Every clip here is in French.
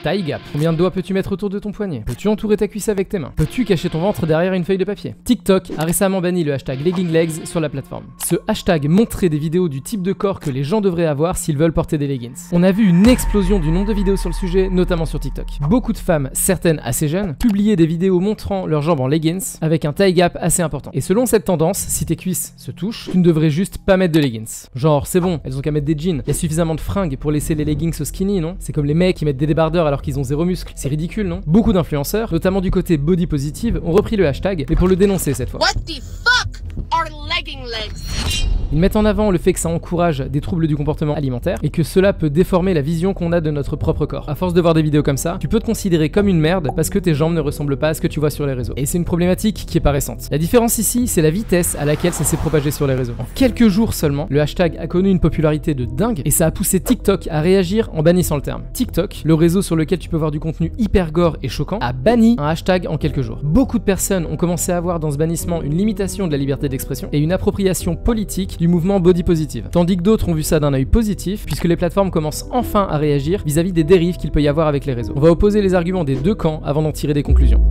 Taille gap. Combien de doigts peux-tu mettre autour de ton poignet? Peux-tu entourer ta cuisse avec tes mains? Peux-tu cacher ton ventre derrière une feuille de papier? TikTok a récemment banni le hashtag legginglegs sur la plateforme. Ce hashtag montrait des vidéos du type de corps que les gens devraient avoir s'ils veulent porter des leggings. On a vu une explosion du nombre de vidéos sur le sujet, notamment sur TikTok. Beaucoup de femmes, certaines assez jeunes, publiaient des vidéos montrant leurs jambes en leggings avec un taille gap assez important. Et selon cette tendance, si tes cuisses se touchent, tu ne devrais juste pas mettre de leggings. Genre, c'est bon, elles ont qu'à mettre des jeans. Il y a suffisamment de fringues pour laisser les leggings au skinny, non? C'est comme les mecs qui mettent des débardeurs alors qu'ils ont zéro muscle. C'est ridicule, non? Beaucoup d'influenceurs, notamment du côté body positive, ont repris le hashtag, mais pour le dénoncer cette fois. What the fuck are legging legs? Ils mettent en avant le fait que ça encourage des troubles du comportement alimentaire et que cela peut déformer la vision qu'on a de notre propre corps. À force de voir des vidéos comme ça, tu peux te considérer comme une merde parce que tes jambes ne ressemblent pas à ce que tu vois sur les réseaux. Et c'est une problématique qui est pas récente. La différence ici, c'est la vitesse à laquelle ça s'est propagé sur les réseaux. En quelques jours seulement, le hashtag a connu une popularité de dingue et ça a poussé TikTok à réagir en bannissant le terme. TikTok, le réseau sur lequel tu peux voir du contenu hyper gore et choquant, a banni un hashtag en quelques jours. Beaucoup de personnes ont commencé à voir dans ce bannissement une limitation de la liberté d'expression et une appropriation politique du mouvement body positive. Tandis que d'autres ont vu ça d'un œil positif, puisque les plateformes commencent enfin à réagir vis-à-vis des dérives qu'il peut y avoir avec les réseaux. On va opposer les arguments des deux camps avant d'en tirer des conclusions.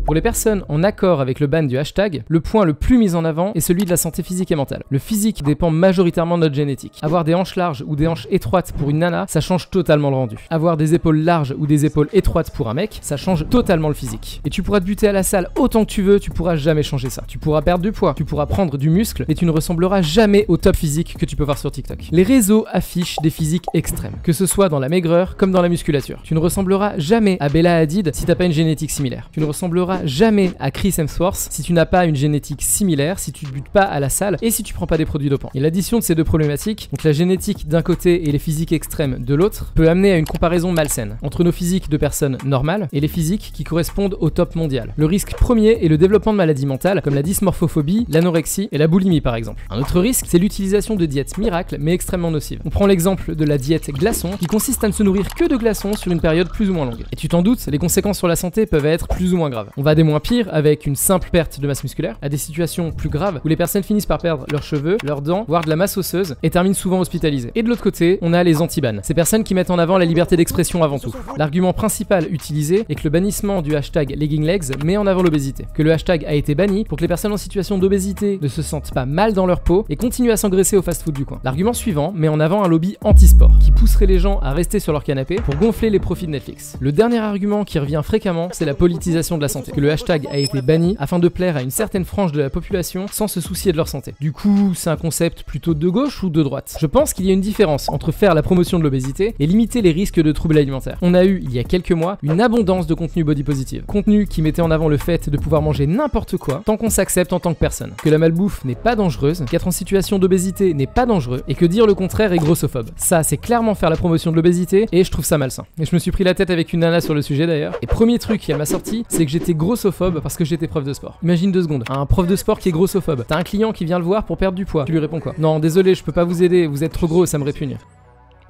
Pour les personnes en accord avec le ban du hashtag, le point le plus mis en avant est celui de la santé physique et mentale. Le physique dépend majoritairement de notre génétique. Avoir des hanches larges ou des hanches étroites pour une nana, ça change totalement le rendu. Avoir des épaules larges ou des épaules étroites pour un mec, ça change totalement le physique. Et tu pourras te buter à la salle autant que tu veux, tu pourras jamais changer ça. Tu pourras perdre du poids, tu pourras prendre du muscle, et tu ne ressembleras jamais au top physique que tu peux voir sur TikTok. Les réseaux affichent des physiques extrêmes, que ce soit dans la maigreur comme dans la musculature. Tu ne ressembleras jamais à Bella Hadid si t'as pas une génétique similaire. Tu ne ressembleras jamais à Chris Hemsworth si tu n'as pas une génétique similaire, si tu ne butes pas à la salle et si tu prends pas des produits dopants. Et l'addition de ces deux problématiques, donc la génétique d'un côté et les physiques extrêmes de l'autre, peut amener à une comparaison malsaine entre nos physiques de personnes normales et les physiques qui correspondent au top mondial. Le risque premier est le développement de maladies mentales comme la dysmorphophobie, l'anorexie et la boulimie par exemple. Un autre risque, c'est l'utilisation de diètes miracles mais extrêmement nocives. On prend l'exemple de la diète glaçon qui consiste à ne se nourrir que de glaçons sur une période plus ou moins longue. Et tu t'en doutes, les conséquences sur la santé peuvent être plus ou moins graves. On va des moins pires avec une simple perte de masse musculaire à des situations plus graves où les personnes finissent par perdre leurs cheveux, leurs dents, voire de la masse osseuse et terminent souvent hospitalisées. Et de l'autre côté, on a les anti-bans, ces personnes qui mettent en avant la liberté d'expression avant tout. L'argument principal utilisé est que le bannissement du hashtag legginglegs met en avant l'obésité, que le hashtag a été banni pour que les personnes en situation d'obésité ne se sentent pas mal dans leur peau et continuent à s'engraisser au fast-food du coin. L'argument suivant met en avant un lobby anti-sport qui pousserait les gens à rester sur leur canapé pour gonfler les profits de Netflix. Le dernier argument qui revient fréquemment, c'est la politisation de la santé, que le hashtag a été banni afin de plaire à une certaine frange de la population sans se soucier de leur santé. Du coup, c'est un concept plutôt de gauche ou de droite? Je pense qu'il y a une différence entre faire la promotion de l'obésité et limiter les risques de troubles alimentaires. On a eu, il y a quelques mois, une abondance de contenu body positive. Contenu qui mettait en avant le fait de pouvoir manger n'importe quoi tant qu'on s'accepte en tant que personne. Que la malbouffe n'est pas dangereuse, qu'être en situation d'obésité n'est pas dangereux et que dire le contraire est grossophobe. Ça, c'est clairement faire la promotion de l'obésité et je trouve ça malsain. Et je me suis pris la tête avec une nana sur le sujet d'ailleurs. Et premier truc qu'elle m'a sorti, c'est que j'étais grossophobe parce que j'étais prof de sport. Imagine 2 secondes, un prof de sport qui est grossophobe. T'as un client qui vient le voir pour perdre du poids. Tu lui réponds quoi? Non, désolé, je peux pas vous aider, vous êtes trop gros, ça me répugne.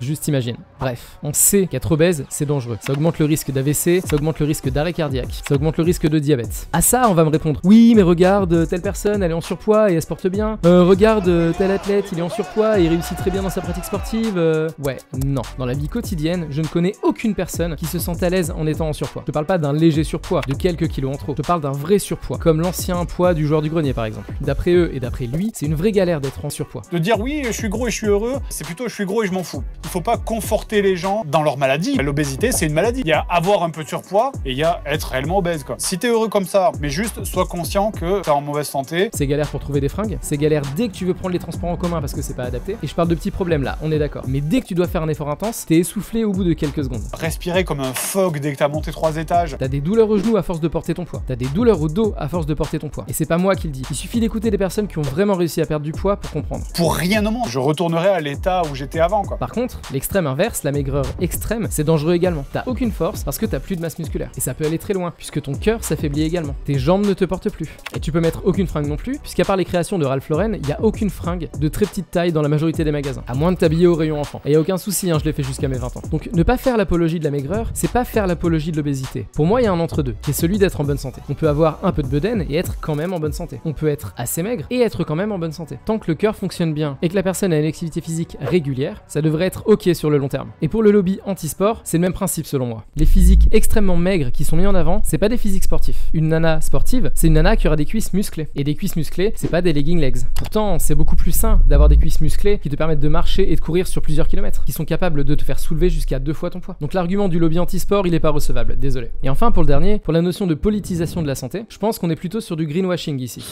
Juste imagine. Bref, on sait qu'être obèse, c'est dangereux. Ça augmente le risque d'AVC, ça augmente le risque d'arrêt cardiaque, ça augmente le risque de diabète. À ça, on va me répondre, oui, mais regarde, telle personne, elle est en surpoids et elle se porte bien. Regarde, tel athlète, il est en surpoids et il réussit très bien dans sa pratique sportive. Ouais, non. Dans la vie quotidienne, je ne connais aucune personne qui se sente à l'aise en étant en surpoids. Je te parle pas d'un léger surpoids, de quelques kilos en trop. Je te parle d'un vrai surpoids, comme l'ancien poids du joueur du grenier par exemple. D'après eux et d'après lui, c'est une vraie galère d'être en surpoids. De dire oui, je suis gros et je suis heureux, c'est plutôt je suis gros et je m'en fous. Il faut pas conforter les gens dans leur maladie. L'obésité, c'est une maladie. Il y a avoir un peu de surpoids et il y a être réellement obèse, quoi. Si t'es heureux comme ça, mais juste sois conscient que t'es en mauvaise santé. C'est galère pour trouver des fringues, c'est galère dès que tu veux prendre les transports en commun parce que c'est pas adapté. Et je parle de petits problèmes là, on est d'accord. Mais dès que tu dois faire un effort intense, t'es essoufflé au bout de quelques secondes. Respirer comme un phoque dès que t'as monté 3 étages. T'as des douleurs aux genoux à force de porter ton poids. T'as des douleurs au dos à force de porter ton poids. Et c'est pas moi qui le dis. Il suffit d'écouter des personnes qui ont vraiment réussi à perdre du poids pour comprendre. Pour rien au monde, je retournerai à l'état où j'étais avant, quoi. Par contre, l'extrême inverse, la maigreur extrême, c'est dangereux également. T'as aucune force parce que t'as plus de masse musculaire. Et ça peut aller très loin, puisque ton cœur s'affaiblit également. Tes jambes ne te portent plus. Et tu peux mettre aucune fringue non plus, puisqu'à part les créations de Ralph Lauren, il y a aucune fringue de très petite taille dans la majorité des magasins. À moins de t'habiller au rayon enfant. Et y a aucun souci, hein, je l'ai fait jusqu'à mes 20 ans. Donc ne pas faire l'apologie de la maigreur, c'est pas faire l'apologie de l'obésité. Pour moi, il y a un entre-deux, qui est celui d'être en bonne santé. On peut avoir un peu de bedaine et être quand même en bonne santé. On peut être assez maigre et être quand même en bonne santé. Tant que le cœur fonctionne bien et que la personne a une activité physique régulière, ça devrait être ok sur le long terme. Et pour le lobby anti-sport, c'est le même principe selon moi. Les physiques extrêmement maigres qui sont mis en avant, c'est pas des physiques sportifs. Une nana sportive, c'est une nana qui aura des cuisses musclées. Et des cuisses musclées, c'est pas des legging legs. Pourtant, c'est beaucoup plus sain d'avoir des cuisses musclées qui te permettent de marcher et de courir sur plusieurs kilomètres, qui sont capables de te faire soulever jusqu'à 2 fois ton poids. Donc l'argument du lobby anti-sport, il est pas recevable, désolé. Et enfin, pour le dernier, pour la notion de politisation de la santé, je pense qu'on est plutôt sur du greenwashing ici.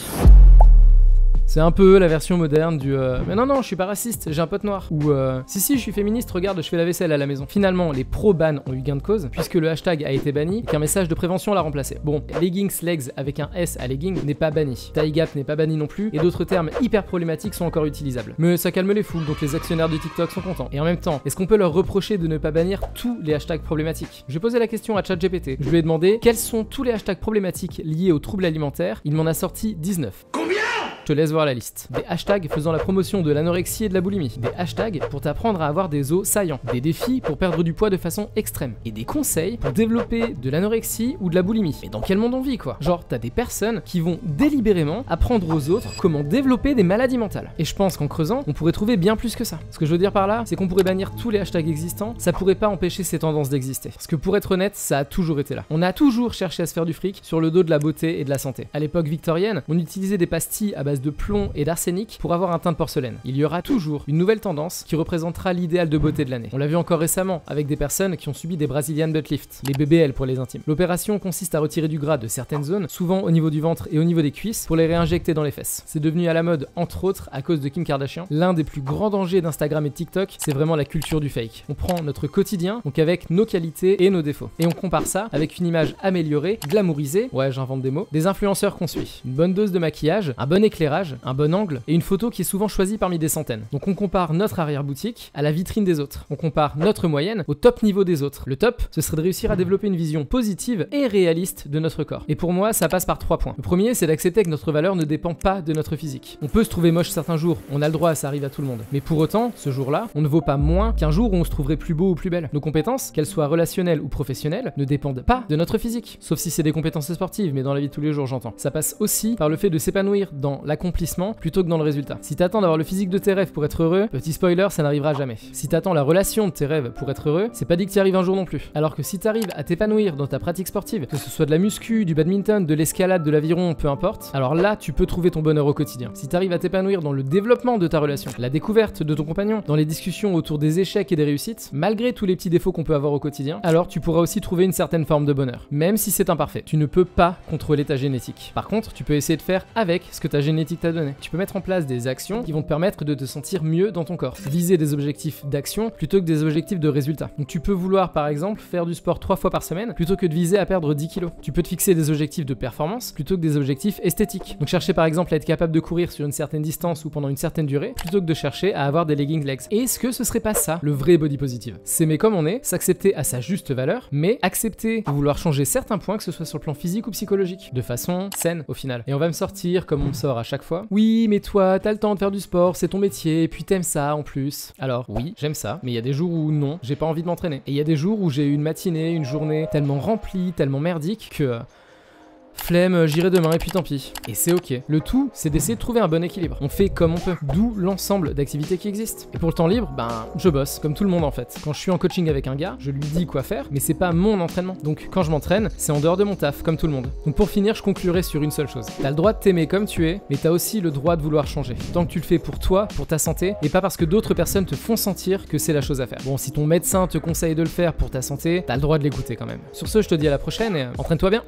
C'est un peu la version moderne du mais non, je suis pas raciste, j'ai un pote noir. Ou si, je suis féministe, regarde, je fais la vaisselle à la maison. Finalement, les pro-ban ont eu gain de cause, puisque le hashtag a été banni et qu'un message de prévention l'a remplacé. Bon, leggings legs avec un S à legging n'est pas banni. Tie gap n'est pas banni non plus, et d'autres termes hyper problématiques sont encore utilisables. Mais ça calme les foules, donc les actionnaires de TikTok sont contents. Et en même temps, est-ce qu'on peut leur reprocher de ne pas bannir tous les hashtags problématiques? J'ai posé la question à ChatGPT. Je lui ai demandé quels sont tous les hashtags problématiques liés aux troubles alimentaires. Il m'en a sorti 19. Je te laisse voir la liste. Des hashtags faisant la promotion de l'anorexie et de la boulimie. Des hashtags pour t'apprendre à avoir des os saillants. Des défis pour perdre du poids de façon extrême. Et des conseils pour développer de l'anorexie ou de la boulimie. Mais dans quel monde on vit quoi? Genre t'as des personnes qui vont délibérément apprendre aux autres comment développer des maladies mentales. Et je pense qu'en creusant, on pourrait trouver bien plus que ça. Ce que je veux dire par là, c'est qu'on pourrait bannir tous les hashtags existants, ça pourrait pas empêcher ces tendances d'exister. Parce que pour être honnête, ça a toujours été là. On a toujours cherché à se faire du fric sur le dos de la beauté et de la santé. À l'époque victorienne, on utilisait des pastilles à base de plomb et d'arsenic pour avoir un teint de porcelaine. Il y aura toujours une nouvelle tendance qui représentera l'idéal de beauté de l'année. On l'a vu encore récemment avec des personnes qui ont subi des Brazilian butt lift, les BBL pour les intimes. L'opération consiste à retirer du gras de certaines zones, souvent au niveau du ventre et au niveau des cuisses, pour les réinjecter dans les fesses. C'est devenu à la mode, entre autres, à cause de Kim Kardashian. L'un des plus grands dangers d'Instagram et de TikTok, c'est vraiment la culture du fake. On prend notre quotidien, donc avec nos qualités et nos défauts. Et on compare ça avec une image améliorée, glamourisée, ouais j'invente des mots, des influenceurs qu'on suit. Une bonne dose de maquillage, un bon éclairage, un bon angle et une photo qui est souvent choisie parmi des centaines. Donc on compare notre arrière-boutique à la vitrine des autres. On compare notre moyenne au top niveau des autres. Le top, ce serait de réussir à développer une vision positive et réaliste de notre corps. Et pour moi, ça passe par 3 points. Le premier, c'est d'accepter que notre valeur ne dépend pas de notre physique. On peut se trouver moche certains jours, on a le droit, ça arrive à tout le monde. Mais pour autant, ce jour-là, on ne vaut pas moins qu'un jour où on se trouverait plus beau ou plus belle. Nos compétences, qu'elles soient relationnelles ou professionnelles, ne dépendent pas de notre physique. Sauf si c'est des compétences sportives, mais dans la vie de tous les jours, j'entends. Ça passe aussi par le fait de s'épanouir dans l'accomplissement plutôt que dans le résultat. Si t'attends d'avoir le physique de tes rêves pour être heureux, petit spoiler, ça n'arrivera jamais. Si t'attends la relation de tes rêves pour être heureux, c'est pas dit que t'y arrives un jour non plus. Alors que si t'arrives à t'épanouir dans ta pratique sportive, que ce soit de la muscu, du badminton, de l'escalade, de l'aviron, peu importe, alors là, tu peux trouver ton bonheur au quotidien. Si t'arrives à t'épanouir dans le développement de ta relation, la découverte de ton compagnon, dans les discussions autour des échecs et des réussites, malgré tous les petits défauts qu'on peut avoir au quotidien, alors tu pourras aussi trouver une certaine forme de bonheur, même si c'est imparfait. Tu ne peux pas contrôler ta génétique. Par contre, tu peux essayer de faire avec ce que ta génétique t'a donné. Tu peux mettre en place des actions qui vont te permettre de te sentir mieux dans ton corps. Viser des objectifs d'action plutôt que des objectifs de résultat. Donc tu peux vouloir par exemple faire du sport 3 fois par semaine plutôt que de viser à perdre 10 kilos. Tu peux te fixer des objectifs de performance plutôt que des objectifs esthétiques. Donc chercher par exemple à être capable de courir sur une certaine distance ou pendant une certaine durée plutôt que de chercher à avoir des leggings legs. Et est-ce que ce serait pas ça le vrai body positive? S'aimer comme on est, s'accepter à sa juste valeur, mais accepter de vouloir changer certains points, que ce soit sur le plan physique ou psychologique, de façon saine au final. Et on va me sortir comme on me sort à chaque fois. Oui, mais toi, t'as le temps de faire du sport, c'est ton métier, et puis t'aimes ça en plus. Alors oui, j'aime ça, mais il y a des jours où non, j'ai pas envie de m'entraîner. Et il y a des jours où j'ai eu une matinée, une journée tellement remplie, tellement merdique que... flemme, j'irai demain et puis tant pis. Et c'est ok. Le tout, c'est d'essayer de trouver un bon équilibre. On fait comme on peut. D'où l'ensemble d'activités qui existent. Et pour le temps libre, je bosse, comme tout le monde en fait. Quand je suis en coaching avec un gars, je lui dis quoi faire, mais c'est pas mon entraînement. Donc quand je m'entraîne, c'est en dehors de mon taf, comme tout le monde. Donc pour finir, je conclurai sur une seule chose. T'as le droit de t'aimer comme tu es, mais t'as aussi le droit de vouloir changer. Tant que tu le fais pour toi, pour ta santé, et pas parce que d'autres personnes te font sentir que c'est la chose à faire. Bon, si ton médecin te conseille de le faire pour ta santé, t'as le droit de l'écouter quand même. Sur ce, je te dis à la prochaine et entraîne-toi bien.